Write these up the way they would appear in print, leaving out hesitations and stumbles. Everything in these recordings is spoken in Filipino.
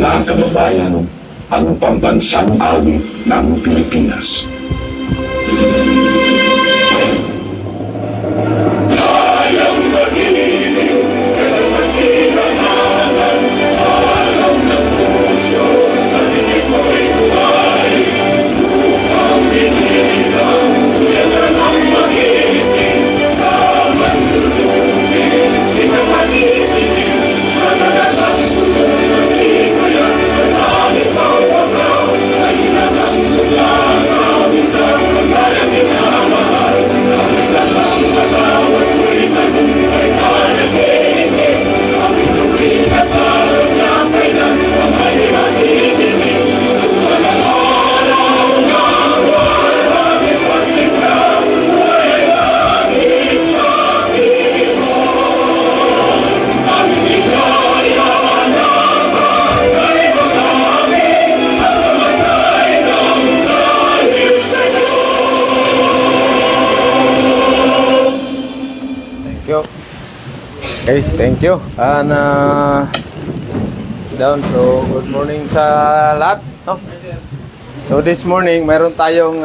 Mga kababayan, ang pambansang awit ng Pilipinas. Okay, thank you. And down, so good morning sa lahat, no? So this morning, mayroon tayong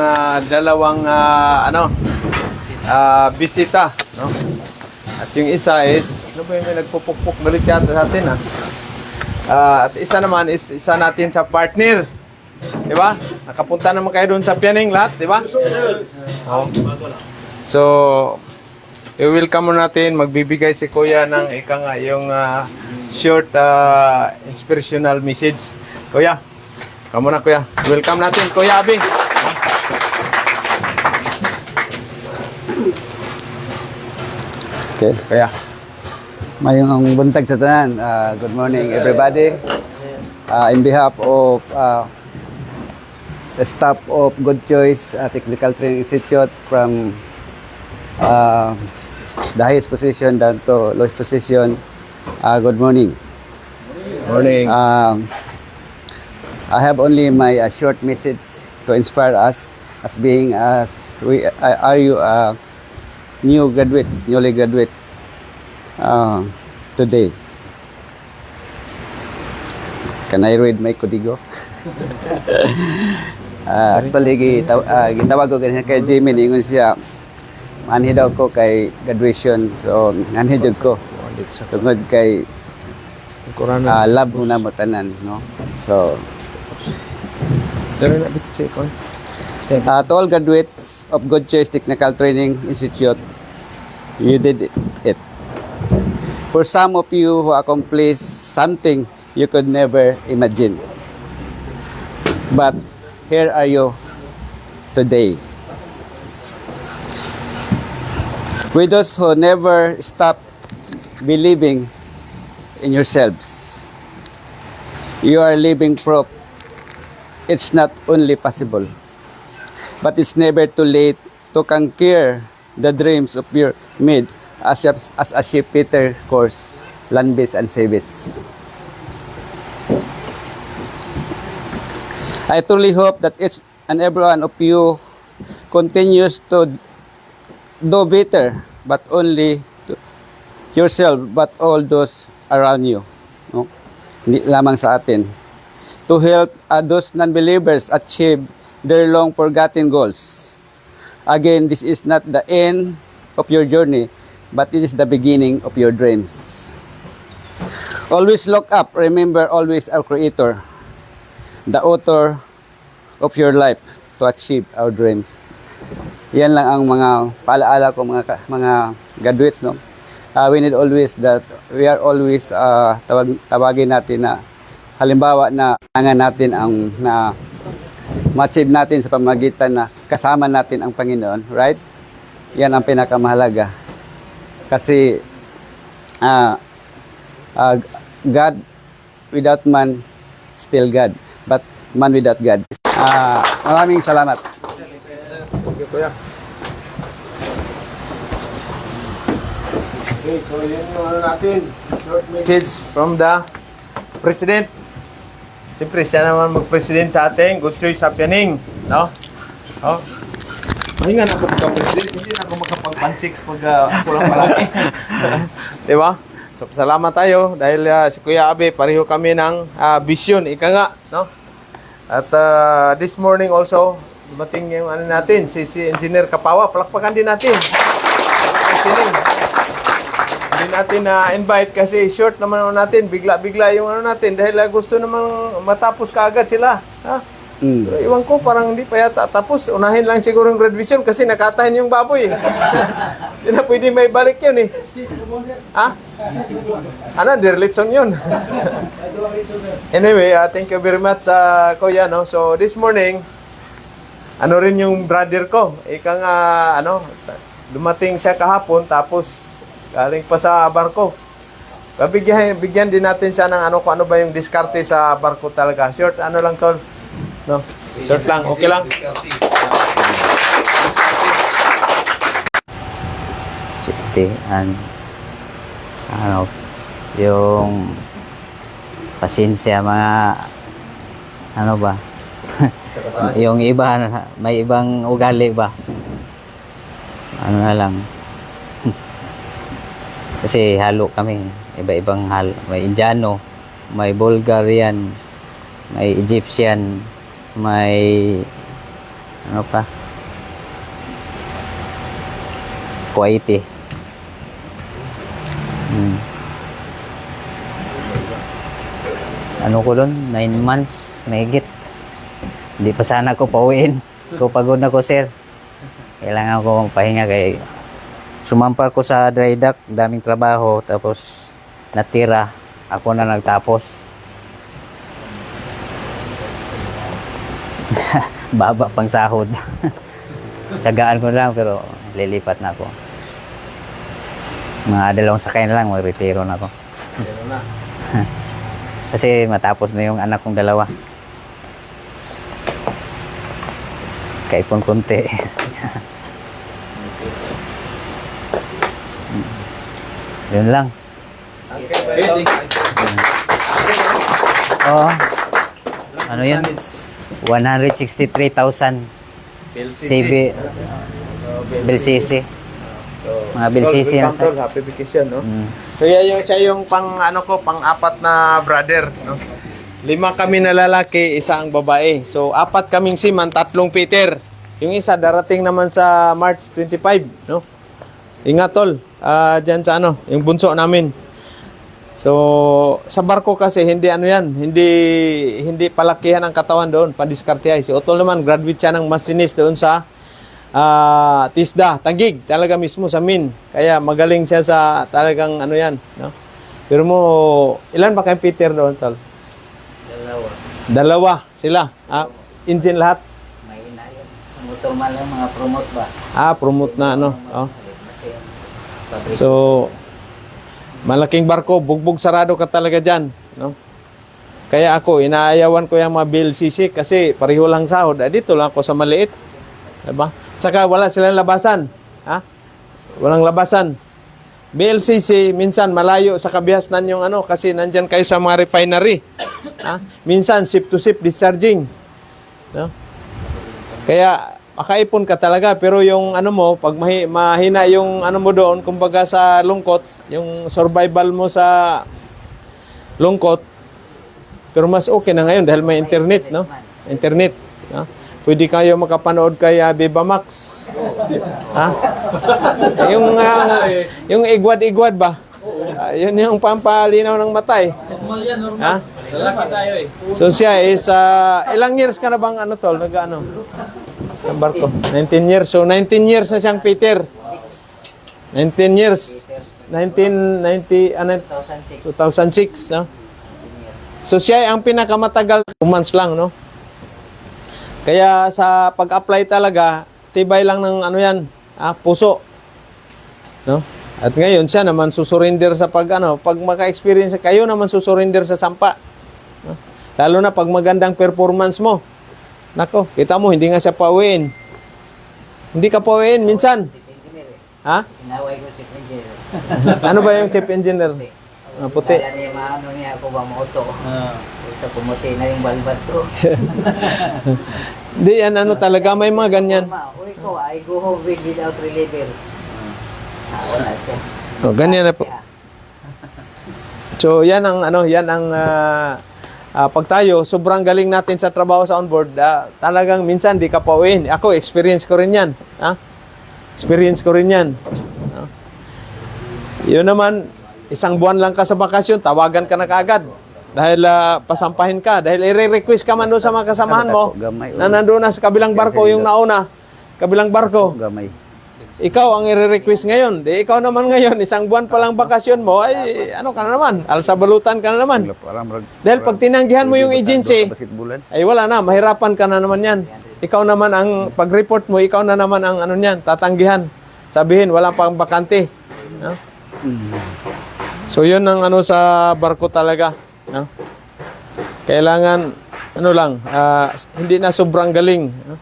dalawang bisita, no? At yung isa is, ano ba yung may nagpupukpuk galit yata sa atin, ha? At isa naman is isa natin sa partner. Di ba? Nakapunta naman kayo doon sa Pianing lahat, di ba? Oh. So, i-welcome mo natin, magbibigay si Kuya ng yung short inspirational message. Kuya, kamo na Kuya. Welcome natin, Kuya Abi. Okay. Kuya. Mayong buntag sa tanan. Good morning everybody. In behalf of the staff of Good Choice Technical Training Institute from the highest position down to lowest position. Good morning. Morning. I have only my short message to inspire us as being as we are you newly graduate today. Can I read my kodigo? Actually, gitawag ko ganyan kay Jimmy, ningon siya, manhi daw ko kay graduation, so nanhi jud ko tungod kay love mo na mo tanan, no? So to all graduates of Good Choice Technical Training Institute, you did it. For some of you who accomplished something you could never imagine, but here are you today. With those who never stop believing in yourselves, you are living proof it's not only possible, but it's never too late to conquer the dreams of your made as a ship Peter course, land-based and sea-based. I truly hope that each and every one of you continues to do better, but only to yourself, but all those around you. No? Hindi lamang sa atin. To help those non-believers achieve their long-forgotten goals. Again, this is not the end of your journey, but it is the beginning of your dreams. Always look up. Remember always our Creator, the author of your life, to achieve our dreams. Yan lang ang mga paalaala ko, mga graduates, no? We need always that we are always tawagin natin na halimbawa na kailangan natin ang na ma-achieve natin sa pamamagitan na kasama natin ang Panginoon, right? Yan ang pinakamahalaga. Kasi God without man, still God. But man without God. Maraming salamat. Thank you, Kuya. Okay, so yun yung natin. Short message from the President. Siyempre, siya naman mag-president sa ating Good Choice sa Pianing. No? Oh. Ay nga na ako magka-president. Hindi na ako makapag-punchicks pag kulang palagi. Diba? So, salamat tayo dahil si Kuya Abe, pareho kami ng vision, ika nga, no? At this morning also, dumating yung ano natin, si Engineer Kapawa, palakpakan din natin. Engineer. Hindi natin na-invite kasi short naman natin, bigla-bigla yung ano natin dahil gusto namang matapos kaagad sila. Ha? Pero iwan ko, parang hindi pa yata tapos. Unahin lang siguro yung graduation kasi nakatahin yung baboy. Hindi na pwede may balik yun eh. Ha? Ano, derelitson yun. Anyway, thank you very much, Kuya. No? So, this morning, ano rin yung brother ko. Ika nga, dumating siya kahapon, tapos galing pa sa barko. Bigyan din natin siya ng kung ano ba yung diskarte sa barko talaga. Short, ano lang tol? No? Short lang, okay lang. Safety and yung pasensya mga ba yung iba may ibang ugali ba na lang kasi halo kami iba-ibang may Indiano, may Bulgarian, may Egyptian, may Kuwaiti. Ano ko doon? 9 months, mahigit. Hindi pa sana ko pauwiin. Pagod na ko, sir. Kailangan ko magpahinga kay sumampa ko sa dry dock, daming trabaho, tapos natira. Ako na nagtapos. Baba pang sahod. Tsagaan ko lang pero lilipat na ako. Mga 2 sakay na lang, mag-retiro na ako. Kasi matapos na yung anak kong 2. Kaipon konti. Yun lang. Oo. Ano yan? 163,000 CB BLCC. Mga BLCC na sa. Happy vacation, no? So siya yung pang-apat na brother, no? 5 kami na lalaki, isa ang babae. So 4 kaming seaman, 3 Peter. Yung isa darating naman sa March 25, no? Ingat tol, diyan sa yung bunso namin. So, sa barko kasi hindi hindi palakihan ang katawan doon, padiskartehay. Si Otol naman, graduate siya ng machinist doon sa TISDA, Taguig, talaga mismo sa Min. Kaya magaling siya sa talagang no? Pero ilan ba kay Peter doon, Tol? 2 sila. Engine lahat. May inayon. Motor man lang, mga promote ba? Promote na So, malaking barko, bugbog sarado ka talaga dyan, no? Kaya ako, inaayawan ko yung mga BLCC kasi pareho lang sahod. Dito lang ako sa maliit. Diba? Tsaka wala silang labasan. Walang labasan. BLCC, minsan malayo sa kabihasnan yung kasi nandyan kayo sa mga refinery. Minsan, ship to ship discharging. No? Kaya, makaipon ka talaga, pero yung pag mahina yung mo doon, kumbaga sa lungkot, yung survival mo sa lungkot, pero mas okay na ngayon dahil may internet, no? Internet, no? Pwede kayo makapanood kay Viva Max. Yung igwad-igwad ba? Yun yung pampalinaw ng matay. Normal yan, normal. Lalaki tayo eh. So siya is, ilang years ka na bang tol? Ang barko. 19 years. So, 19 years na siyang Peter. 19 years. 2006, no? So, siya ang pinakamatagal. 2 months lang, no? Kaya sa pag-apply talaga, tibay lang ng puso. No? At ngayon, siya naman susurrender sa pag maka-experience, kayo naman susurrender sa sampa. No? Lalo na pag magandang performance mo. Nako, kita mo, hindi nga siya pauwiin. Hindi ka pauwiin, minsan. Chief engineer eh. Inaway ko chief engineer. Ano ba yung chief engineer? Puti. Kaya niya maano niya ako ba moto. Ito pumuti na yung balbas ko. Hindi yan talaga, may mga ganyan. Uy ko, I go home without reliever. Wala siya. Ganyan na po. So yan ang pag tayo sobrang galing natin sa trabaho sa onboard, talagang minsan di ka pauwiin. Ako experience ko rin 'yan, ha? Experience ko rin 'yan. No? Yun naman, isang buwan lang ka sa bakasyon, tawagan ka na kaagad. Dahil pasampahin ka, dahil i-request ka man doon sa mga kasamahan mo na nandoon na sa kabilang barko yung nauna, kabilang barko. Gamay. Ikaw ang i-request ngayon. Di ikaw naman ngayon, isang buwan pa lang bakasyon mo, ay ano ka na naman, alsabalutan ka na naman. Dahil pag tinanggihan mo yung agency, ay wala na, mahirapan ka na naman yan. Ikaw naman ang pag-report mo, ikaw na naman ang ano niyan, tatanggihan. Sabihin, wala pang bakante. No? So yun ang ano sa barko talaga. No? Kailangan, ano lang, hindi na sobrang galing. No?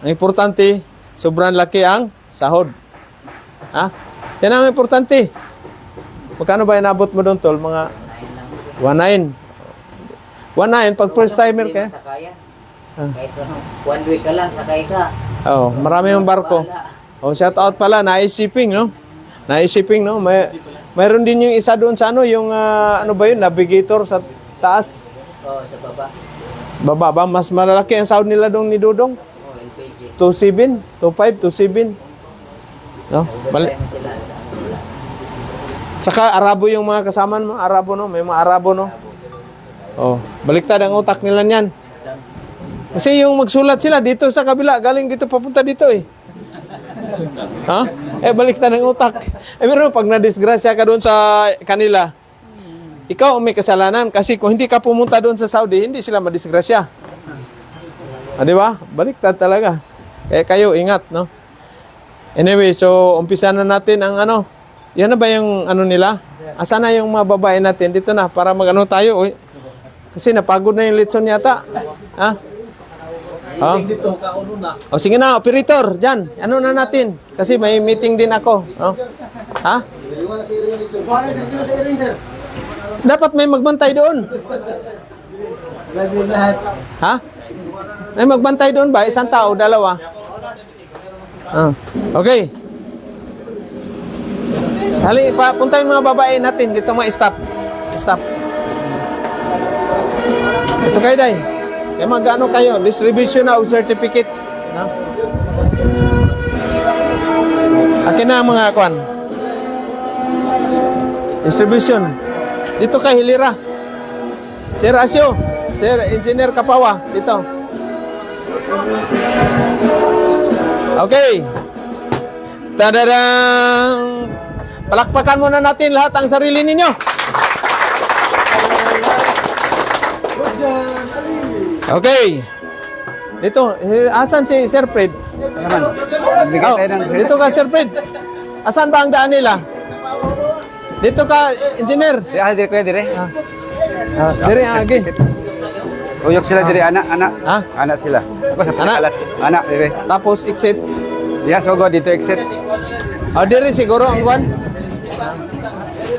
Ang importante, sobrang laki ang sahod. Ha? Yan ang importante. Magkano ba inabot mo doon, tol? Mga 1.9. 1.9 pag first timer ka. Sakayan. Kahit 1 week ka lang, sakay ka. Oh, marami yung barko. Oh, shout out pala, na-shipping, no? Na-shipping, no? Mayroon din yung isa doon sa ano, yung ano ba yun, navigator sa taas. Oo, sa baba. Baba ba? Mas malalaki ang sahod nila doon ni Dudong. Oo, LPG. 2.7, 2.5, 2.7. No? Overtime sila. Saka Arabo yung mga kasama mo, Arabo, no? May mga Arabo, no? Oh, baliktad ang utak nila niyan. Kasi yung magsulat sila dito sa kabila, galing dito papunta dito eh. Ha? Baliktad ang utak. Pero pag na-disgrasya ka doon sa kanila, ikaw ang may kasalanan kasi kung hindi ka pumunta doon sa Saudi, hindi sila madisgrasya. Di ba? Baliktad talaga. Kaya kayo, ingat, no? Anyway, so umpisa na natin ang ano. Yan na ba yung ano nila? Asa na yung mga babae natin? Dito na, para mag-ano tayo. Uy. Kasi napagod na yung litson yata. Ha? Oh. O sige na, operator, dyan. Ano na natin? Kasi may meeting din ako. Oh. Ha? Dapat may magbantay doon. Ha? May magbantay doon ba? Isang tao, dalawa? Okay. Hali, puntayin mga babae natin. Dito mga stop. Stop. Ito kayo, Day. Kaya mag-ano kayo? Distribution of certificate. No? Akin na mga kwan. Distribution. Dito kay Hilira. Sir Asyo. Sir Engineer Kapawa. Dito. Okay. Tadadang! Palakpakan muna natin lahat ang sarili ninyo. Okay. Dito, asan si Sir Fred? Oh, dito ka, Sir Fred. Asan ba ang daan nila? Dito ka, engineer. Dire ko dire. Dire agi. Uyok sila dire anak. Ha? Anak sila. Basta Anak? Anak dire. Tapos exit. Diya so go dito exit. O, dire siguro ang kwan.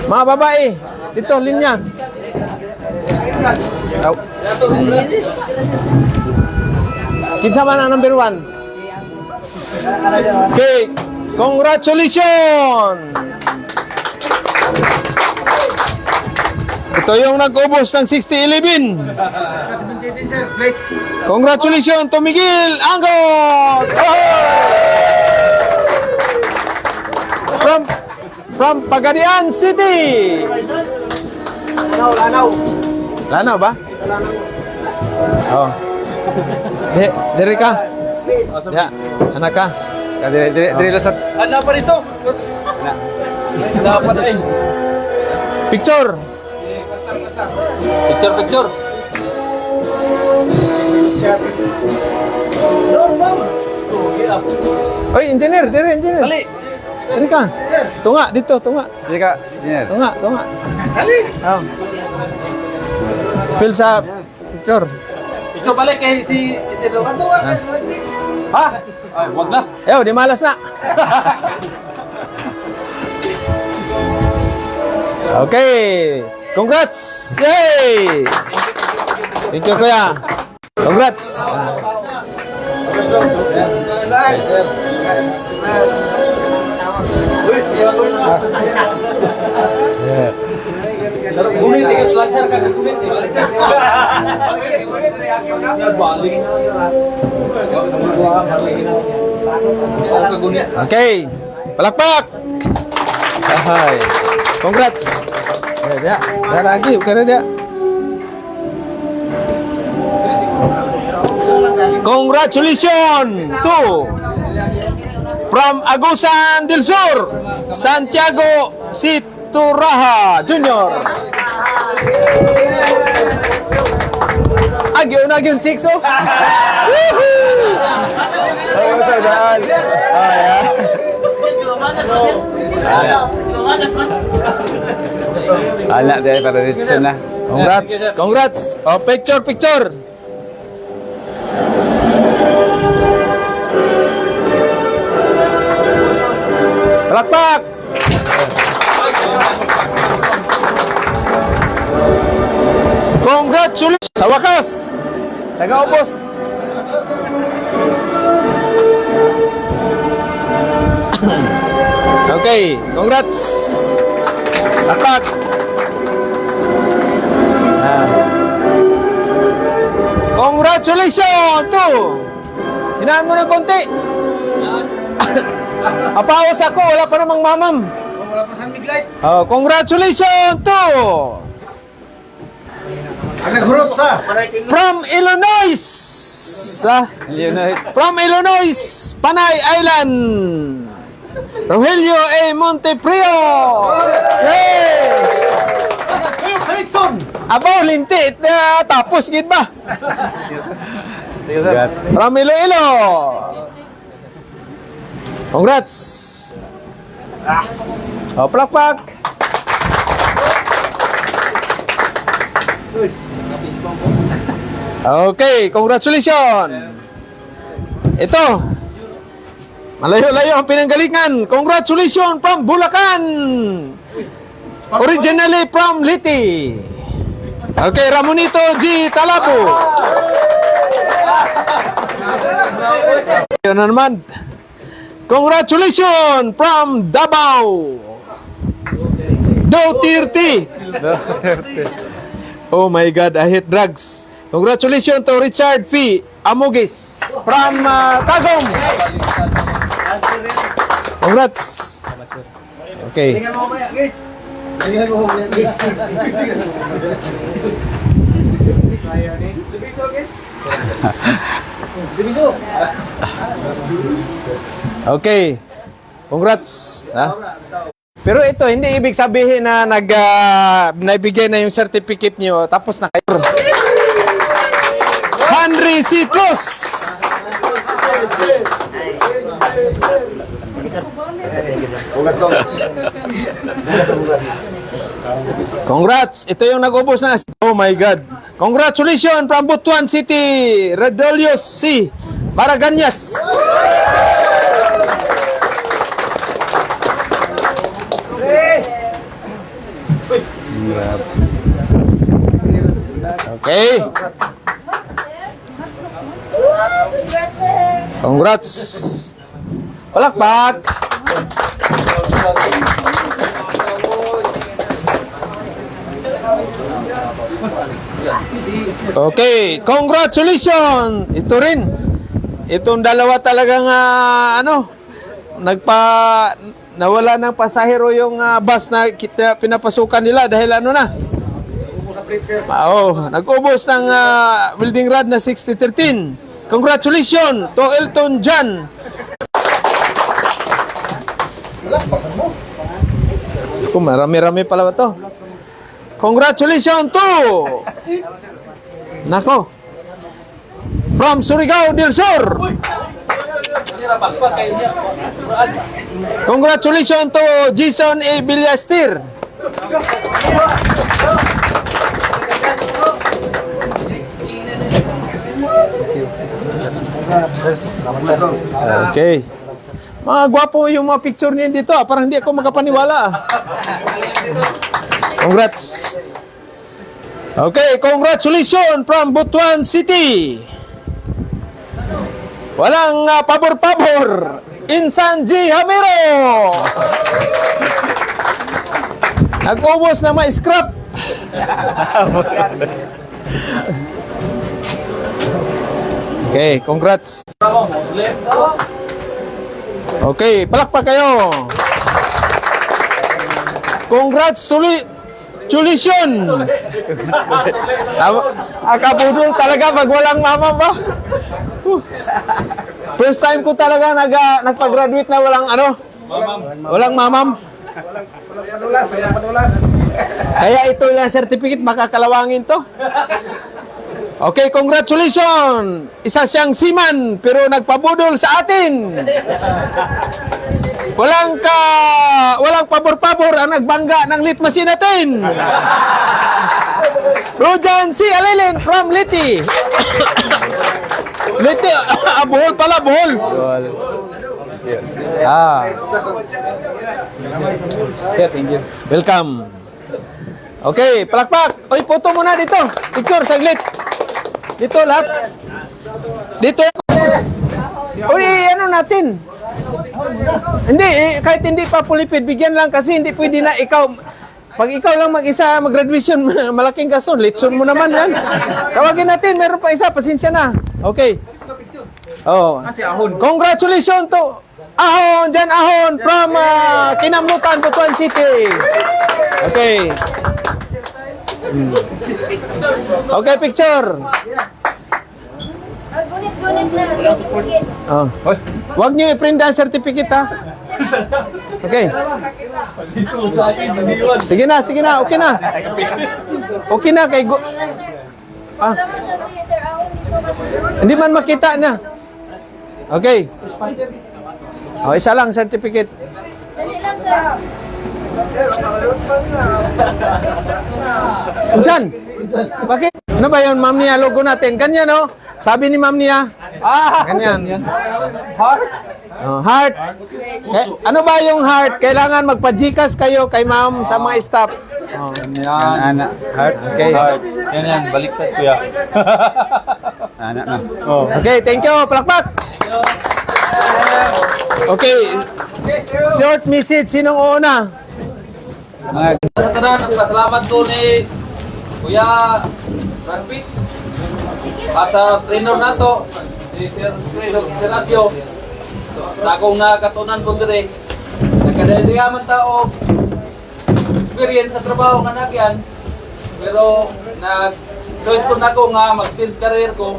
Mga babae, dito, linya. Oh. Kinsa man ang number 1? Okay, congratulations! Ito yung nag-ubos ng 60-11. Congratulations to Miguel Angot! From Pagadian City. Lanaw ba? Oh. Diri ka. Ya, anak ka. Dire lasat. Ano pa rito? Dapat ay. Picture. Picture. Oy, engineer, engineer. Dali. Diri ka. Tunga dito, tunga. Dire ka. Engineer. Tunga. Dali. Oh. Fill sa picture. Ito balik kay si Itilo. Ha? Ay, wag na. Di malas na. Okay. Congrats! Yay! Thank you, Kuya. Congrats! Gumit tiket lang sir kagak gumit ya. Balik. Okay. Palakpak. Hai. Congrats. Ya, dia lagi bukan dia. Congratulations to from Agusan del Sur, Santiago Situraha Junior. Agion chicks oh. Anak dia pada dito na. Congrats. Oh, picture. Palakpak. Congratulations sa wakas. Taga-ubos. Okay, congrats. Palakpak. Congratulations to. Hinaan mo ng konti. Apaos ako, wala pa namang mamam. Wala pa hand light. Oh, congratulations to Naghurot sa. from Illinois. From Illinois, Panay Island. Rogelio A. Monteprio. Yay! Abaw, linti. Tapos, gid ba? From Iloilo. Congrats. Oh, palakpak. Okay, congratulations. Ito. Malayo-layo ang pinanggalingan. Congratulations from Bulacan. Originally from Liti. Okay, Ramonito G. Talapo. Yun na naman. Congratulations from Davao. Duterte. Oh my God, I hate drugs. Congratulations to Richard F. Amugis from Tagum. Congrats. Okay. Okay. Congrats. Ha? Pero ito, hindi ibig sabihin na naibigay na yung certificate nyo, tapos na kayo. Henry C. Cruz. Congrats. Ito yung nag-ubos na. Oh my God. Congratulations from Butuan City, Redolios C. Maraganyas. Okay. Congrats. Palakpak. Okay, congratulations. Ito rin. Itong dalawa talagang nawala ng pasahero yung bus na pinapasukan nila dahil nag-ubos ng welding rod na 6013. Congratulations to Elton John. Marami-rami pala ba to? Congratulations to from Surigao del Sur. Congratulations to Jason A. Villastir. Okay. Mga gwapo yung mga picture niya dito. Parang hindi ako makapaniwala. Congrats. Okay, congratulations from Butuan City. Walang pabor-pabor. Insan G. Hamiro. Nag-ubos na ma-scrap. Okay, congrats. Okay, palakpak kayo. Congrats tuloy. Tulisyon. Akabudol talaga pag walang mama ba? First time ko talaga nagpa-graduate na walang ano? Walang mamam. Walang panulas. Kaya ito lang certificate makakalawangin to. Okay, congratulations! Isa siyang seaman pero nagpabudol sa atin. Walang pabor-pabor ang nagbangga ng litmasin natin. Rojan C. Alelen from Liti. Liti, Bohol pala, Bohol. Welcome. Okay, palakpak. Oy, photo muna dito. Picture, saglit. Dito lahat. Dito. Uy, ano natin? Hindi, kahit hindi pa pulipid, bigyan lang kasi hindi pwede na ikaw. Pag ikaw lang mag-isa mag-graduation, malaking gasto. Litson mo naman yan. Tawagin natin, meron pa isa. Pasensya na. Okay. Oh. Congratulations to Ahon, Jan Ahon from Kinamlutan, Butuan City. Okay. Okay, picture. Gunit-gunit na, certificate. Oh. Huwag niyo i-print ang certificate, ha? Okay. Sige na, okay na. Okay na, kay Tama sa siya, sir. Ako dito kasi. hindi man makita na. Okay. Oh, isa lang certificate. Dali lang, sir. Unsan? Bakit? Ano ba yun, ma'am niya? Logo natin. Ganyan, no? Sabi ni ma'am niya. Ganyan. Heart? Oh, heart. Ano ba yung heart? Kailangan magpa-Gcash kayo kay ma'am sa mga staff. Oh. Anak. Heart. Okay. Yan, baliktad kuya. Anak na. Okay, thank you. Palakpak. Okay. Short message. Sinong uuna? Sa tanan, nagpasalamat ko ni Kuya Ranpit at sa trainer na to, si Sir Serasio. Sa akong nakatunan ko dire, nagkadaligaman tao experience sa trabaho nga nagyan, pero nag-choice ko na ko nga mag-change career ko.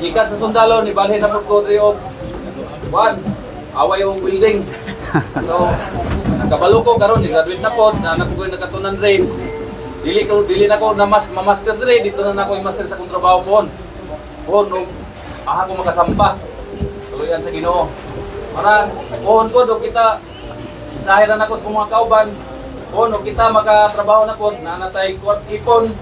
Ikan sa sundalo, ni balhin na po ko dire og away o building. So, kabalo ko karon graduate na po, na nakuha nakatunan rin. Dili na ko na ma-master dire, dito na nako i-master sa kong trabaho po. Pohon og aha ko makasampa. Tuloyan sa Ginoo. Para pohon po do kita sahiran nako sa mga kauban. Pohon og kita makatrabaho na po na natay ipon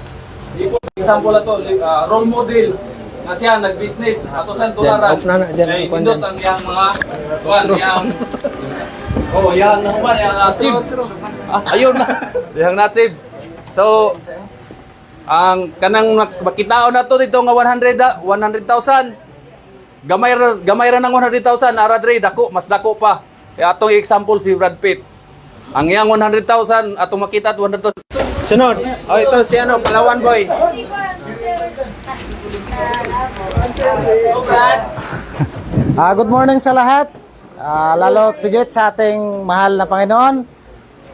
example ato role model nga siya nag-business ato sa tularan. Off na dyan. Kay pindot ang iyang mga yang yang naman yang native. Ayun na. Yang native. So ang kanang makitaon na to dito nga 100,000 gamay ra ng 100,000 ara dre dako mas dako pa. Atong example si Brad Pitt. Ang iyang 100,000 atong makita 200,000. Sunod. Oh, ito si ano, Palawan Boy. Good morning sa lahat. Lalo tigit sa ating mahal na Panginoon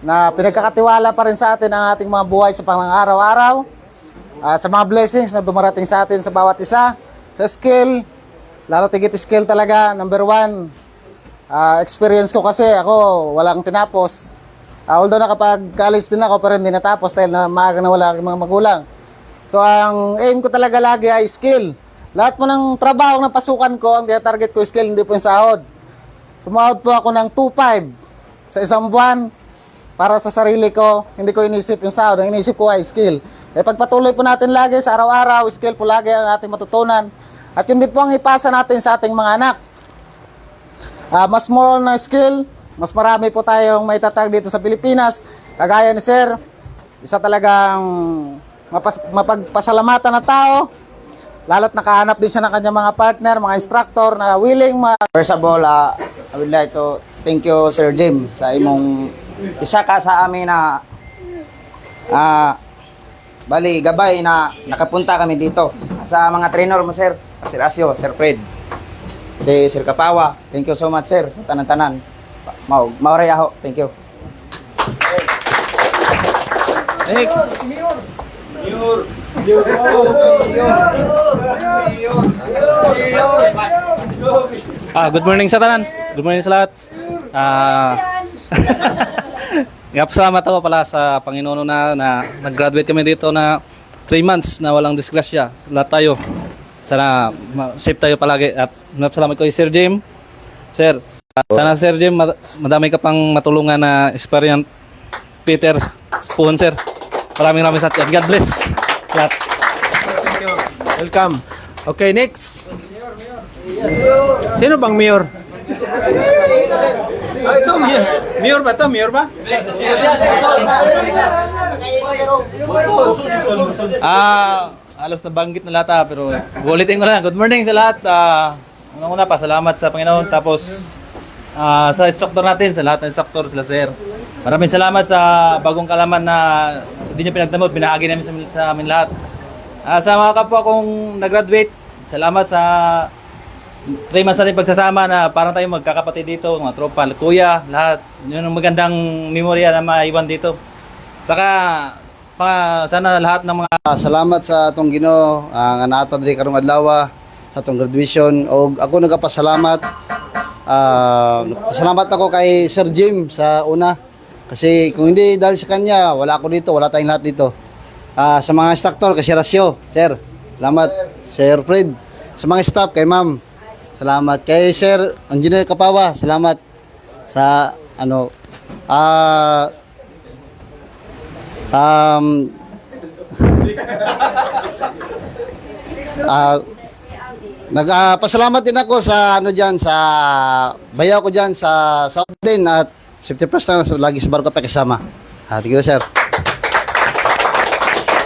na pinagkakatiwala pa rin sa atin ang ating mga buhay sa pang-araw-araw. Sa mga blessings na dumarating sa atin sa bawat isa. Sa skill, lalo tigit skill talaga. Number 1, experience ko kasi ako walang tinapos. Although nakapag-college din ako pero hindi natapos dahil na maaga na wala aking mga magulang. So ang aim ko talaga lagi ay skill. Lahat po ng trabaho na pasukan ko, ang target ko skill, hindi po yung sahod. Sumahod po ako ng 2.5 sa isang buwan para sa sarili ko. Hindi ko inisip yung sahod, ang inisip ko ay skill. Pagpatuloy po natin lagi sa araw-araw, skill po lagi ang ating matutunan. At yun din po ang ipasa natin sa ating mga anak. Mas more na skill, mas marami po tayong may tatag dito sa Pilipinas. Kagaya ni Sir, isa talagang mapagpasalamatan na tao. Lalo't nakahanap din siya ng kanyang mga partner, mga instructor na willing First of all, I would like to thank you, Sir Jim, sa imong isa ka sa amin na Bali, gabay na nakapunta kami dito. At sa mga trainer mo, sir. Sir Asio, Sir Fred. Si Sir Kapawa. Thank you so much, sir. Sa tanan-tanan. Mauray aho. Thank you. Next. Good morning sa tanan. Good morning sa lahat. Salamat ako pala sa Panginoon na nag-graduate kami dito na 3 months na walang disgrasya. Lahat tayo. Sana safe tayo palagi at salamat ko kay Sir Jim. Sir, sana Sir Jim madami ka pang matulungan na experience. Peter, Puhon Sir. Maraming salamat. God bless. Lahat. Thank you. Welcome. Okay, next. Sino bang mayor? Ito, mayor. Mayor ba to? Mayor ba? Halos nabanggit na lahat pero ulitin ko lang. Good morning sa lahat. Una pa, salamat sa Panginoon. Tapos sa instructor natin, sa lahat ng instructor, sila Sir. Maraming salamat sa bagong kalaman na hindi niyo pinagdamot, binahagi namin sa amin lahat. Sa mga kapwa kong nag-graduate, salamat sa 3 months natin pagsasama na parang tayo magkakapatid dito, mga tropa, kuya, lahat. Yun ang magandang memorya na maiwan dito. Saka, sana lahat ng mga... Salamat sa atong Ginoo nga naata diri karong adlaw sa atong graduation og ako nagapasalamat. Pasalamat ako kay Sir Jim sa una kasi kung hindi dahil sa kanya wala ako dito, wala tayong lahat dito. Sa mga instructor kay Sir Asio, Sir, salamat. Sir Fred, sa mga staff kay Ma'am, salamat. Kay Sir Engineer Kapawa, salamat sa nagpasalamat din ako sa sa bayaw ko diyan sa South din at safety plus na lagi sa barko pa kasama. Thank you, sir.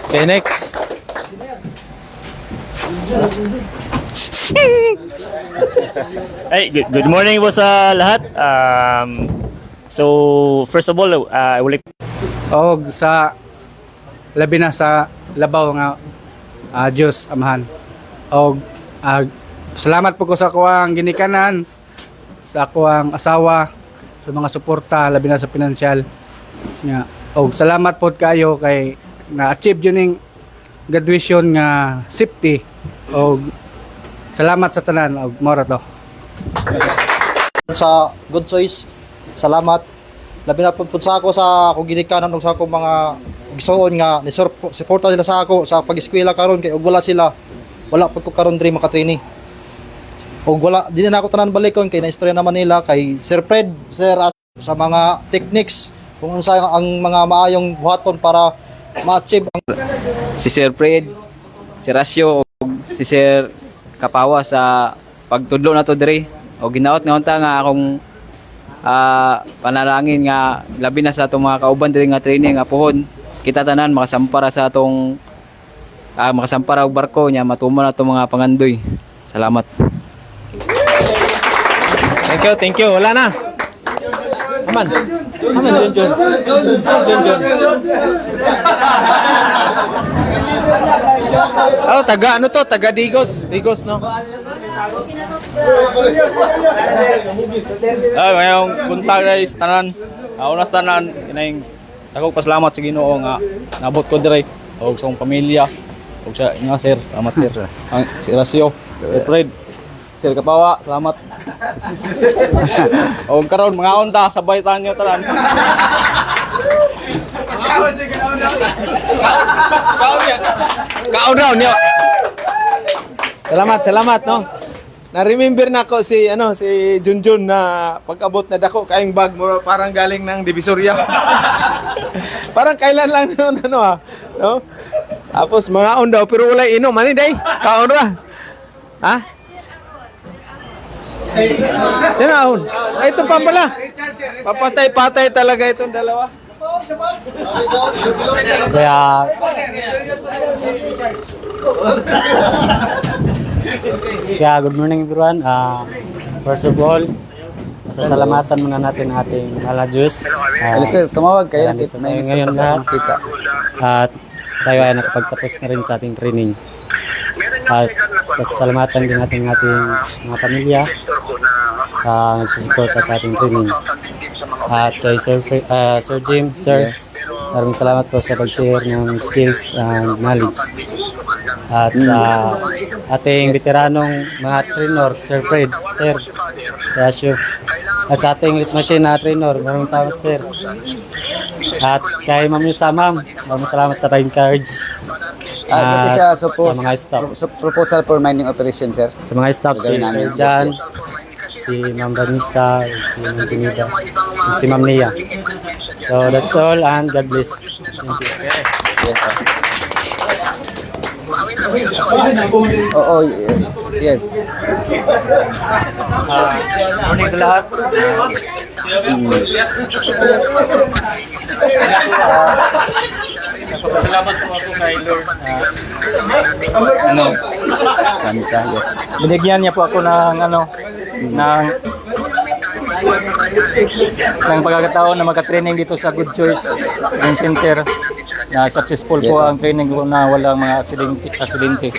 Okay, next. Hey, good morning po sa lahat. So first of all, I would like Og sa labi na sa labaw nga Diyos amahan. Og salamat po ko sa kuwang ginikanan, sa kuwang asawa, sa mga suporta labi na sa pinansyal. Nga. Og salamat po kayo kay na-achieve yun yung graduation nga safety. Og salamat sa tanan og mora to. Sa good choice, salamat. Labi na po sa ako sa akong ginikanan ug sa akong mga igsoon nga ni suporta sila sa ako sa pag-eskwela karon kay ug wala sila, wala pud ko karon diri makatraining. Ug wala dinhi na ako tanan balikon kay naistorya naman nila kay Sir Fred, Sir sa mga techniques kung unsa ang mga maayong buhaton para ma-achieve ang Si Sir Fred, si Rasyo, ug si Sir Kapawa sa pagtudlo na to diri. O ginaot nga unta nga akong panalangin nga labi na sa atong mga kauban diri nga training nga puhon kita tanan makasampara sa atong makasampara og barko nya matumo na atong mga pangandoy. Salamat. Thank you. Wala na. Aman, John. Oh, taga ano to? Taga Digos, no? Ngayong buntag guys, tanan. Unas tanan, kinaing ako pasalamat sa Ginoo nga nabot ko dire og sa akong pamilya og sa inyo sir. Salamat sir. Ang si Rasio, Sir Fred, Sir Kapawa, salamat. Og karon mga unta sabay tanyo tanan. Kaon daw niyo. Salamat no. Na-remember na ko si Junjun na pag-abot na dako kaing bag mo parang galing ng Divisoria. Parang kailan lang noon no? Tapos mga on daw pero wala inom man day. Kaon ra. Ha? Sino on? Ay ito pa pala. Papatay-patay talaga itong dalawa. Kaya good morning everyone. First of all, sasalamatan muna natin ang ating mahal na Diyos. Sir, tumawag kayo dito na ngayon lahat. At tayo ay nakapagtapos na rin sa ating training. At pasasalamatan din natin ang ating mga pamilya nagsusuporta sa ating training. At kay Sir Jim, Sir, maraming salamat po sa pag-share ng skills and knowledge. At sa ating veteranong mga trainer, Sir Fred, Sir Asyo. At sa ating lit machine na trainer, maraming salamat, Sir. At kay Ma'am Yusa, Ma'am, maraming salamat sa time cards. At Sa mga staff. proposal for mining operation, sir. Sa mga staff, si Sir Jan, si Ma'am Vanessa, si Ma'am Junida, si Ma'am Nia. So that's all and God bless. Thank you. Oo, yes. Morning sa lahat. Nagpapasalamat po ako kay Lord. Santa, yes. Binigyan niya po ako ng pagkakataon na magka-training dito sa Good Choice Training Center. Na successful po ang training ko na walang mga aksidente.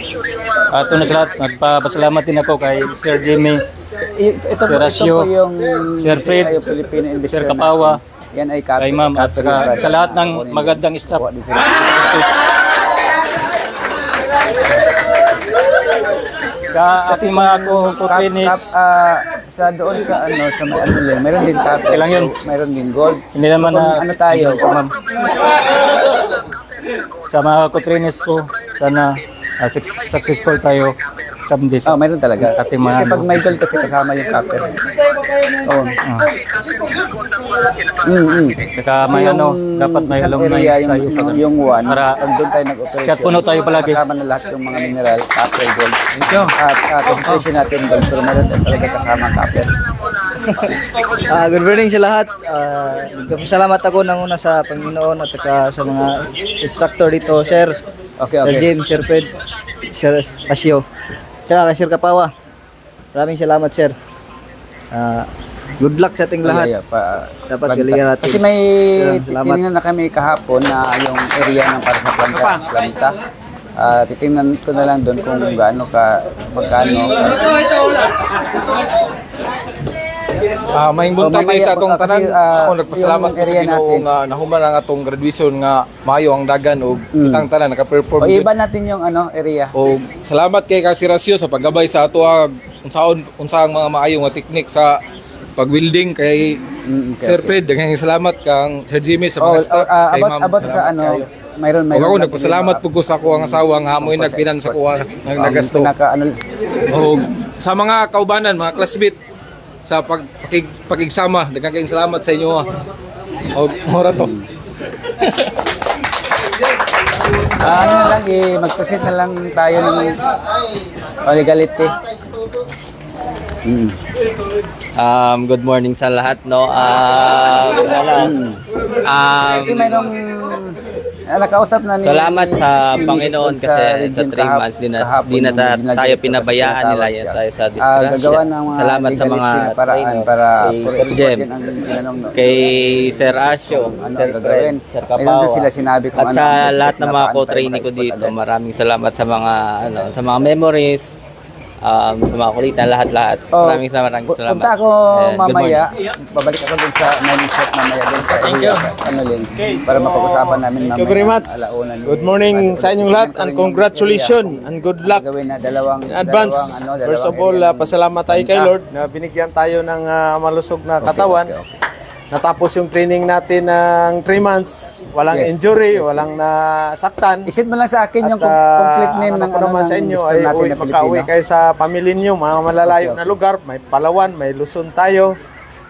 At una sa lahat, nagpapasalamat din ako kay Sir Jimmy, Sir Asyo, Sir Fred, Sir Kapawa, yan ay kay Ma'am, at saka sa lahat ng magandang staff. Sa ating mga co-trainees, sa doon sa sa may meron din copper. Kailan yun? Meron din gold. Hindi naman na tayo? sa Ma'am. Sa mga co-trainees ko, sana successful tayo someday. Meron talaga. Ating mga Kasi pag may gold kasi kasama yung copper. Oo. Saka may dapat may alumni tayo pag yung one, para pag doon tayo nag-operation. chat puno tayo palagi. Kasama na lahat yung mga mineral, copper, gold. At operation natin gold, pero meron talaga kasama copper. Good morning sa lahat. Nagpapasalamat ako ng una sa Panginoon at saka sa mga instructor dito, Sir. Okay. Sir James, Sir Fred, Sir Asyo. Tsaka kay Sir Kapawa. Maraming salamat, Sir. Good luck sa ating lahat. Dapat galingan natin. Kasi may titingnan na kami kahapon na yung area ng para sa planta. Titingnan ko na lang doon kung magkano. Maing buntag kayo sa atong tanan. Ako nagpasalamat ko sa area Ginoo natin. nga nahuman ang atong graduation nga maayo ang dagan o kitang tanan naka-perform. O iba natin yung area. O salamat kay Kasirasyo sa paggabay sa ato unsang mga maayo nga teknik sa pag-welding kay Sir Fred. Daghang salamat kang Sir Jimmy sa mga staff kay Ma'am. About sa mayroon ako nagpasalamat po ko sa ako ang asawa nga amoy nagpinan sa kuha nagasto. O sa mga kaubanan, mga classmate sa pakigsama, daghang salamat sa inyo. O mora to. Mag-proceed na lang tayo ng legality. Good morning sa lahat, no. Kasi mayroong nakausap na ni salamat sa Panginoon kasi sa 3 months di na tayo pinabayaan nila yan tayo sa disgrasya. Salamat sa mga trainer, para Sir Jem, kay Sir Asyo, Sir Fred, Sir Kapawa, at sa lahat ng mga co-trainee ko dito. Maraming salamat sa mga memories. Sa mga kulitan, lahat-lahat. Maraming salamat. Punta ako mamaya. Babalik ako dun sa mining shop mamaya dun sa para mapag-usapan namin mamaya. Thank you very much. Good morning sa inyong lahat and congratulations and good luck Gawin na dalawang advance. First of all, pasalamat tayo kay Lord na binigyan tayo ng malusog na katawan. Natapos yung training natin ng 3 months, walang injury, walang nasaktan. Isit mo lang sa akin yung complete name ng naman sa inyo ay makauwi kayo sa pamilya niyo, mga malalayo na lugar. May Palawan, may Luzon tayo,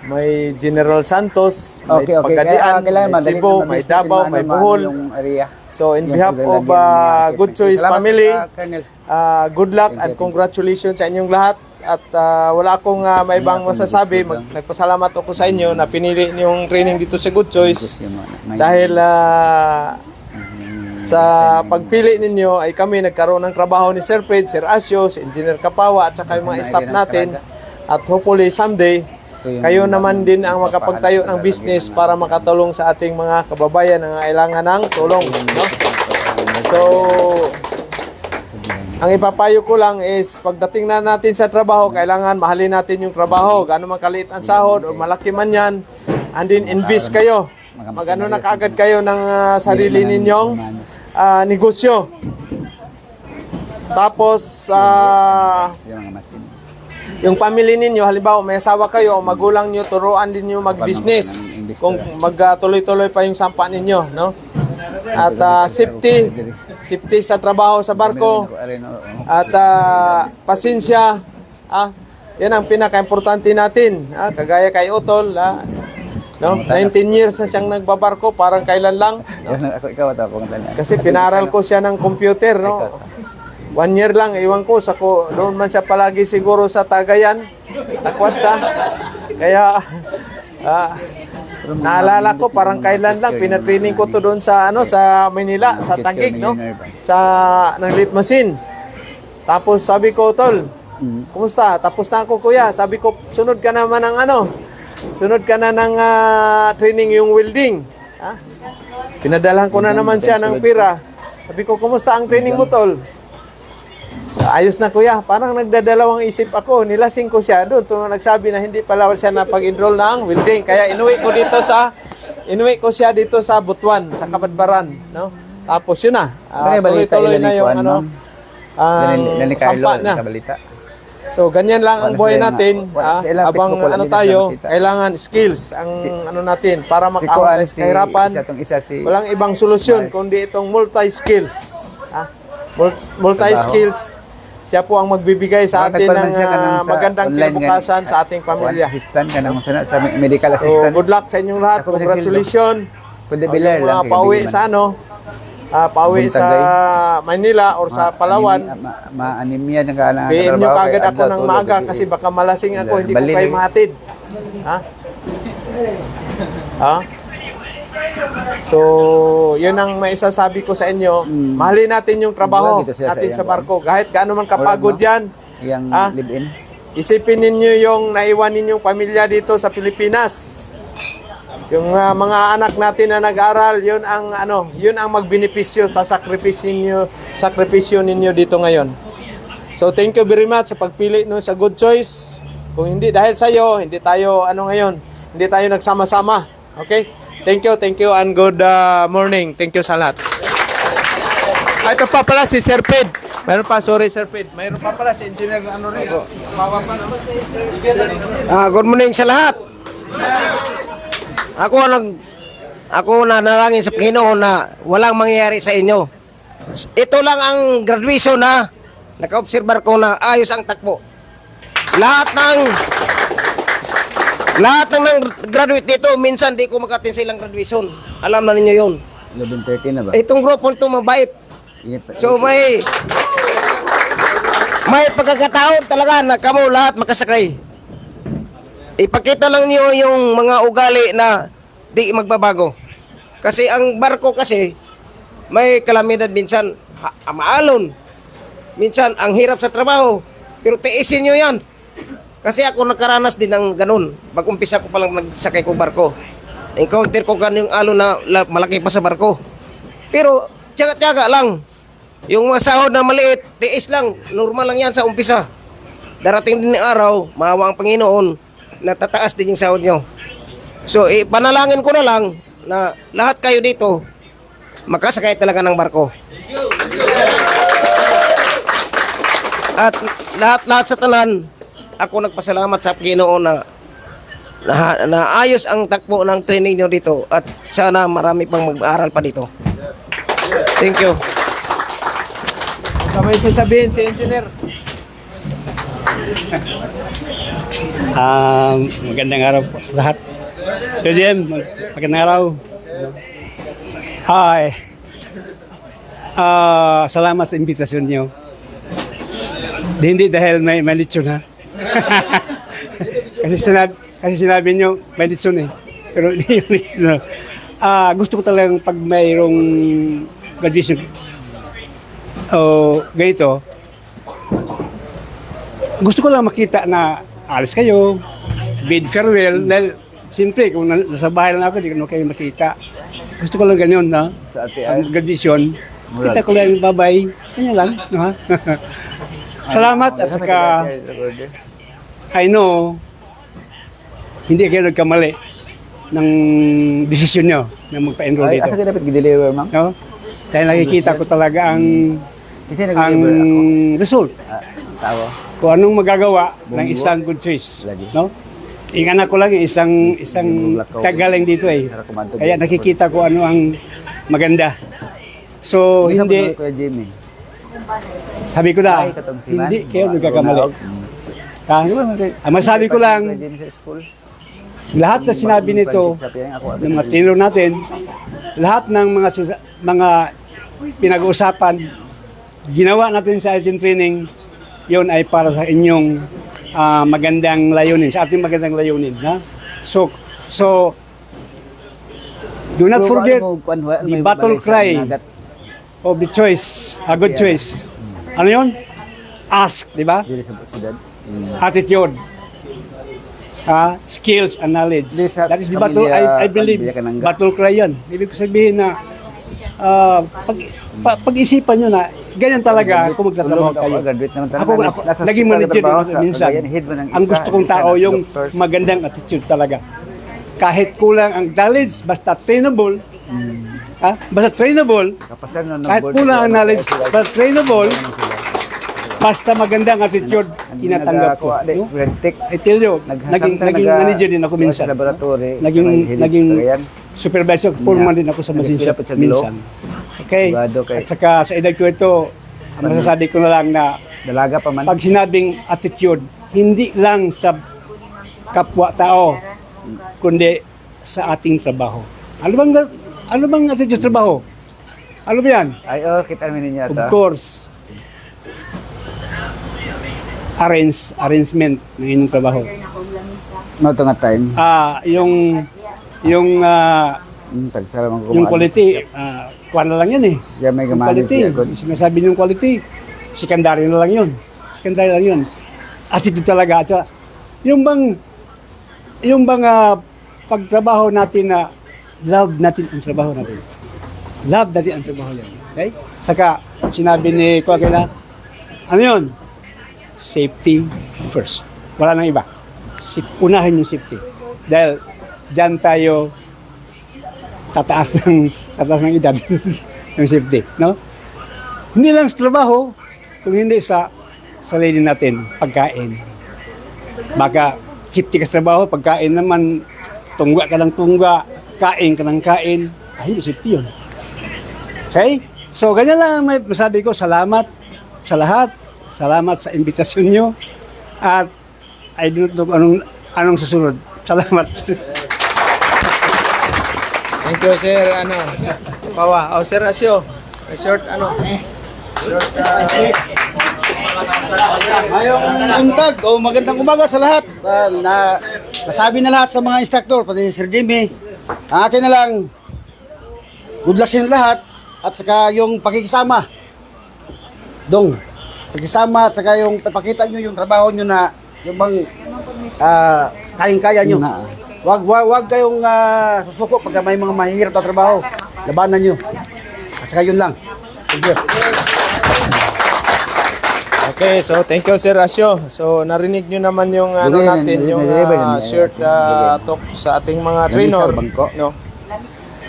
may General Santos, may Pagadian, may Cebu, may Davao, may Bohol. So in behalf of Good Choice family, good luck and congratulations sa inyong lahat. At wala akong maibang masasabi. Nagpasalamat ako sa inyo na pinili niyong training dito sa Good Choice. Dahil sa pagpili ninyo ay kami nagkaroon ng trabaho ni Sir Fred, Sir Asyo, si Engineer Kapawa at saka yung mga staff natin. At hopefully someday, kayo naman din ang makapagtayo ng business para makatulong sa ating mga kababayan na kailangan ng tulong. No? So, So, ang ipapayo ko lang is pagdating na natin sa trabaho, kailangan mahalin natin yung trabaho. Gaano man kaliit ang sahod o malaki man yan, and then invest kayo. Mag-ano na kaagad kayo ng sarili ninyong negosyo. Tapos, yung pamilya ninyo, halimbawa may asawa kayo o magulang nyo, turuan din nyo mag-business. Kung magtuloy-tuloy pa yung sampa ninyo, no? At safety sa trabaho sa barko. At pasensya. Yan ang pinaka-importante natin. Kagaya kay Utol, no? 19 years na siyang nagbabarko, parang kailan lang. No? Kasi pinaral ko siya ng computer, no? 1 year lang, iwan ko, doon man siya palagi siguro sa Tagayan, Takwatsa. Kaya, naalala ko, parang kailan lang, pinatraining ko to doon sa, sa Manila, sa Taguig, no? Ng lead machine. Tapos sabi ko, Tol, kumusta? Tapos na ako, kuya. Sabi ko, sunod ka naman ng sunod ka na ng training yung welding. Pinadalhan ko na naman siya ng pira. Sabi ko, kumusta ang training mo, Tol? Ayos na, kuya. Parang nagdadalawang isip ako. Nilasing ko siya doon. Nagsabi na hindi pala siya napag-enroll ng welding. Kaya inuwi ko siya dito sa Butuan, sa Kabadbaran, no? Tapos yun na. Tuloy-tuloy na yung sampa na. So ganyan lang ang buhay natin. Habang tayo, kailangan skills ang natin para makaahon tayo sa kahirapan. Walang ibang solusyon kundi itong multi-skills. Multi-skills. Siya po ang magbibigay sa atin ng magandang kinabukasan sa ating pamilya. Sa medical assistant. So, good luck sa inyong lahat. Congratulations. Yung mga pauwi sa pauwi sa Manila or sa Palawan. Ma-anemia na PM nyo kagad ako ng maaga kasi baka malasing ako, hindi ko kayo mahatid. So, yun ang maisasabi ko sa inyo. Mahalin natin yung trabaho natin sa barko. Kahit gaano man kapagod yan. Isipin ninyo yung naiwan ninyong pamilya dito sa Pilipinas. Yung mga anak natin na nag-aral, yun ang magbenepisyo sa sakripisyo ninyo dito ngayon. So, thank you very much sa pagpili sa good choice. Kung hindi dahil sa iyo, hindi tayo ngayon, hindi tayo nagsama-sama. Okay? Thank you, and good morning. Thank you sa lahat. Ito pa pala si Sir Ped. Mayroon pa, sorry Sir Ped. Mayroon pa pala si Engineer rin. Good morning sa lahat. Ako nanalangin sa Panginoon na walang mangyayari sa inyo. Ito lang ang graduation na naka-obserbar ko na ayos ang takbo. Lahat ng graduate dito, minsan di ko makatin sa ilang graduation. Alam na ninyo yun. 11:30 na ba? Itong grupo ito mabait. So may pagkakataon talaga na kamo lahat makasakay. Ipakita lang niyo yung mga ugali na di magbabago. Kasi ang barko kasi may kalamidad minsan, maalon. Minsan ang hirap sa trabaho. Pero tiisin niyo yan. Kasi ako nakaranas din ng ganun. Pag-umpisa ko palang nagsakay ko barko. Encounter ko yung alon na malaki pa sa barko. Pero tiyaga-tiyaga lang. Yung sahod na maliit, tiis lang. Normal lang yan sa umpisa. Darating din ng araw, maawa ang Panginoon, natataas din yung sahod nyo. So, panalangin ko na lang na lahat kayo dito, makasakay talaga ng barko. At lahat sa tanan, ako nagpasalamat sa Panginoon na ayos ang takbo ng training nyo dito at sana marami pang mag-aaral pa dito. Thank you. May sasabihin si Engineer. Magandang araw po sa lahat. So Jem, magandang araw. Hi. Salamat sa imbitasyon niyo. Hindi dahil may lechon ha. kasi sinabi niyo may lechon eh. Pero hindi yun. Gusto ko talagang pag mayroong graduation ganito, gusto ko lang makita na alis kayo, bid farewell, dahil siyempre kung nasa bahay lang ako, hindi ko kayo makita. Gusto ko lang ganyan na, ang graduation, Kita ko lang, bye-bye. Kanya lang, no, ha? Salamat at saka I know hindi kayo nagkamali ng desisyon nyo na magpa-enroll dito. Asa ka dapat i-deliver, ma'am? No? Dahil nakikita ko talaga ang result. Kung anong magagawa ng isang good choice. No? Yung anak ko lang, isang tagaling dito eh. Kaya nakikita ko ano ang maganda. So, hindi, sabi ko na, hindi kayo nagkakamali. Ang masabi ko lang, lahat na sinabi nito, ng mga trainer natin, lahat ng mga pinag-uusapan, ginawa natin sa agent training, yon ay para sa inyong magandang layunin, sa ating magandang layunin. Ha? So, do not forget the battle cry of the choice, a good choice. Ano yun? Ask, di ba? Attitude, skills and knowledge. That is the battle, I believe, battle cry yan. Ibig sabihin na pag-isipan nyo na ganyan talaga kung magtatrabaho kayo. Ako naging manager minsan. Ang gusto kong tao yung magandang attitude talaga. Kahit kulang ang knowledge, basta trainable, kahit kulang ang knowledge, basta trainable, basta magandang attitude, tinatanggap ko. No? I tell you, naging manager din ako minsan. Naging supervisor, foreman din ako sa Masinsiya minsan. Okay? At saka sa edad ko ito, ang masasabi ko na lang na pag sinabing attitude, hindi lang sa kapwa-tao, kundi sa ating trabaho. Ano bang attitude trabaho? Ano ba yan? Of course, arrangement ng inyong trabaho. No to nga time. Yung quality, kuha na lang yan eh. Yung quality, sinasabi niyong quality, secondary na lang yun. Secondary lang yun. Attitude talaga. At yung bang pagtrabaho natin na love natin ang trabaho natin. Love natin ang trabaho yan. Okay? Saka, sinabi ni Kuya, ano yun? Safety first. Wala nang iba. Unahin yung safety. Dahil dyan tayo tataas ng edad ng safety. No? Hindi lang sa trabaho, kung hindi sa sarili natin, pagkain. Baka safety ka sa trabaho, pagkain naman, tungga ka ng tungga, kain ka ng kain, hindi safety yun. Okay? So, ganyan lang may masabi ko, salamat sa lahat. Salamat sa imbitasyon nyo. At I don't know anong susunod. Salamat. Thank you, Sir. Pawa. Sir Asyo. Short, Mayong untag o magandang umaga sa lahat. Nasabi na lahat sa mga instructor, pati Sir Jimmy. Ang akin na lang, good luck sa inyo lahat at saka yung pakikisama. Pakisama at saka yung papakita nyo yung trabaho nyo na yung bang kayang-kaya nyo. Wag kayong susuko pagka may mga mahihirap na trabaho. Labanan nyo. At saka yun lang. Thank you. Okay, so thank you, Sir Asyo. So narinig nyo naman yung short talk sa ating mga trainer. No?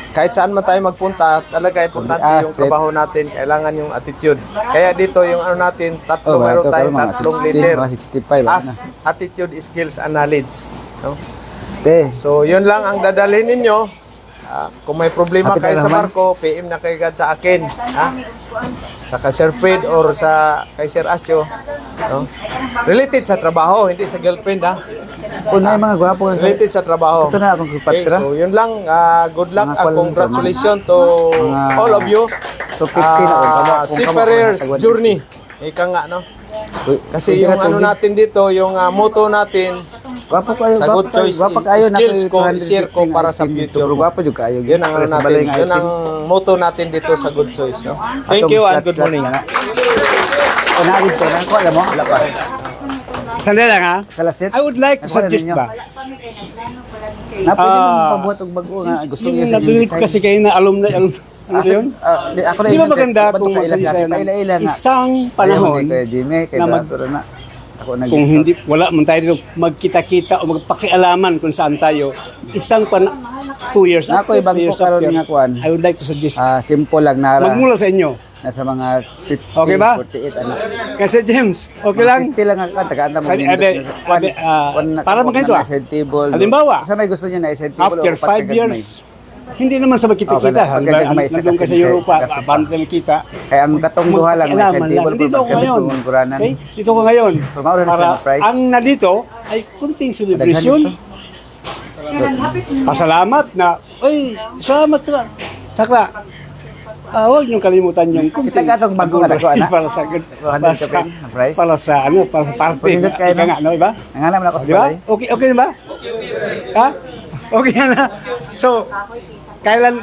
Kahit saan man tayo magpunta, talaga importante yung trabaho natin, kailangan yung attitude. Kaya dito yung natin, meron tayong tatlong leader. As, attitude, skills, and knowledge. No? So yun lang ang dadalhin ninyo. Kung may problema kayo sa barko, PM na kayo sa akin. Sa Sir Fred or kay Sir Asyo. No? Related sa trabaho, hindi sa girlfriend. Mga gwapo. Related sa trabaho. Ito na akong Okay, so yun lang. Good luck and congratulations to all of you. Seafarers journey. Ika nga, no? Kasi yung natin dito, yung motto natin, sa good choice, skills ko, share ko para sa future. Yun ang natin. Yun ang motto natin dito sa good choice. No? Thank you and good morning. Sandali lang ha. I would like to suggest ba? Pwede mong pabuhat og bago nga gusto niya sa kasi kayo na alumni Ano ba yun? Ako Di ba maganda kung kaila-ila nga. isang panahon Kaya Jimmy, kay na Bato na. Ako nag kung hindi, wala man tayo dito magkita-kita o magpakialaman kung saan tayo, 2 years Ako after, ibang 3 ko years karon after, nga kuan. I would like to suggest, Simple lang na. magmula sa inyo. Nasa mga 50, Okay ba? 48 ano. Kasi James, okay lang? 50 lang ang tagaan mo. Para magganito halimbawa, sa may gusto niyo na side table after 5 years, hindi naman sa magkita-kita. Nandun ka sa Europa, paano tayo makita? Kaya ang katong duha lang may side table Dito ako ngayon. Okay? Dito ko ngayon. Para ang nandito ay kunting celebration. Pasalamat na, salamat ka. Saka, huwag niyong kalimutan yung Kita ka itong bago nga dako, anak? para sa party. Pagindot kayo, Ika nga, no, iba? Nanganam na ako sa Di ba? balay. Okay na ba? Ha? Okay na. So, kailan,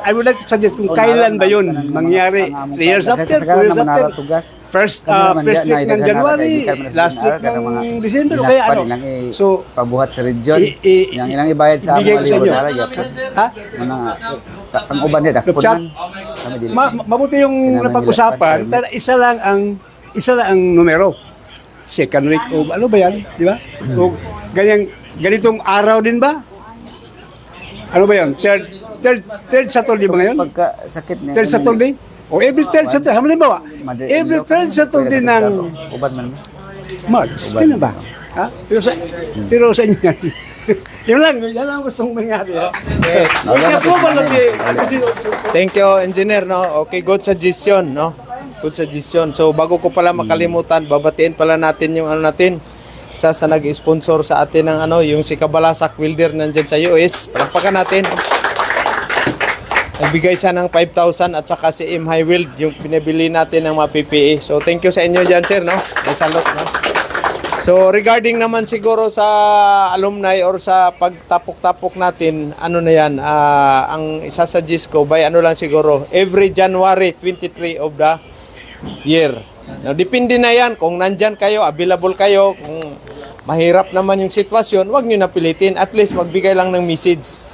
I would like to suggest kung kailan ba yun mangyari. 3 years after, 2 years after. First week ng January, last week ng December, o kaya ano. So, pabuhat sa region. Yang ilang ibayad sa bigay ko sa inyo. Ha? Ang uban nila, Lupchat, mabuti yung napag-usapan, pero isa lang ang numero. Second week o ano ba yan? Di ba? O ganitong araw din ba? Ano ba yan? Third Saturday ba ngayon? Pagkasakit niya. Third Saturday? O every third Saturday. Halimbawa, every third Saturday ng uban man. March. Ganun ba? Ha? Pero sa inyo yan. Yan ang gustong mangyari. Thank you, engineer, no? Okay, good suggestion, no? Good suggestion. So, bago ko pala makalimutan, babatiin pala natin yung ano natin. Isa sa nag-sponsor sa atin ng ano, yung si Kabalasak Wilder nandyan sa US. Palakpakan natin. Nagbigay siya ng 5,000 at saka si M. High Wield, yung pinabili natin ng mga PPE. So, thank you sa inyo dyan, sir, no? Salute, no? So, regarding naman siguro sa alumni or sa pagtapok-tapok natin, ano na yan, ang isasuggest ko, by ano lang siguro, every January 23 of the year. Now, depende na yan, kung nandyan kayo, available kayo, kung mahirap naman yung sitwasyon, wag nyo napilitin, at least magbigay lang ng message.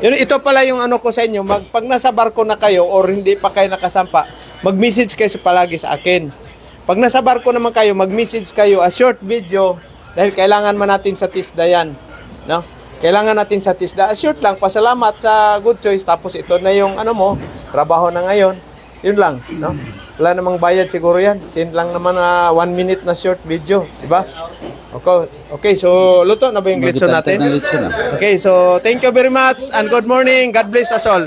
Ito pala yung ano ko sa inyo, pag nasa barko na kayo or hindi pa kayo nakasampa, mag-message kayo palagi sa akin. Pag nasa barko naman kayo, mag-message kayo a short video dahil kailangan man natin sa TISDA yan. No? Kailangan natin sa TISDA. A short lang, pasalamat sa Good Choice. Tapos ito na yung ano mo, trabaho na ngayon. Yun lang. No? Wala namang bayad siguro yan. Send lang naman na 1 minute na short video. Diba? Okay, so luto na ba yung glitso natin? Okay, so thank you very much and good morning. God bless us all.